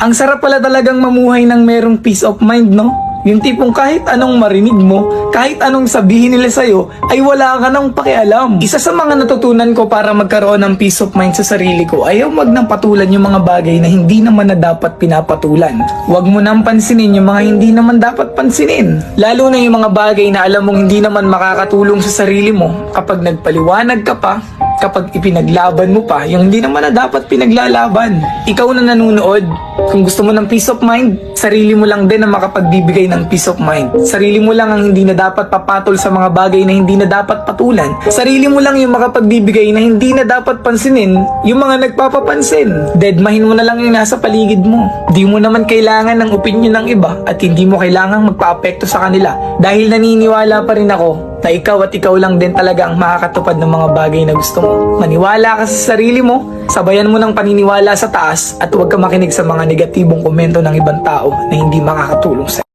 Ang sarap pala talagang mamuhay ng merong peace of mind, no? Yung tipong kahit anong marinig mo, kahit anong sabihin nila sa'yo, ay wala ka nang pakialam. Isa sa mga natutunan ko para magkaroon ng peace of mind sa sarili ko ay huwag nang patulan yung mga bagay na hindi naman na dapat pinapatulan. Huwag mo nang pansinin yung mga hindi naman dapat pansinin. Lalo na yung mga bagay na alam mong hindi naman makakatulong sa sarili mo kapag nagpaliwanag ka pa, kapag ipinaglaban mo pa, yung hindi naman na dapat pinaglalaban. Ikaw na nanonood, kung gusto mo ng peace of mind, sarili mo lang din ang makapagbibigay ng peace of mind. Sarili mo lang ang hindi na dapat papatol sa mga bagay na hindi na dapat patulan. Sarili mo lang yung makapagbibigay na hindi na dapat pansinin yung mga nagpapapansin. Deadmahin mo na lang yung nasa paligid mo. Di mo naman kailangan ng opinion ng iba at hindi mo kailangang magpa-apekto sa kanila. Dahil naniniwala pa rin ako na ikaw at ikaw lang din talaga ang makakatupad ng mga bagay na gusto mo. Maniwala ka sa sarili mo, sabayan mo ng paniniwala sa taas at huwag ka makinig sa mga negatibong komento ng ibang tao na hindi makakatulong sa'yo.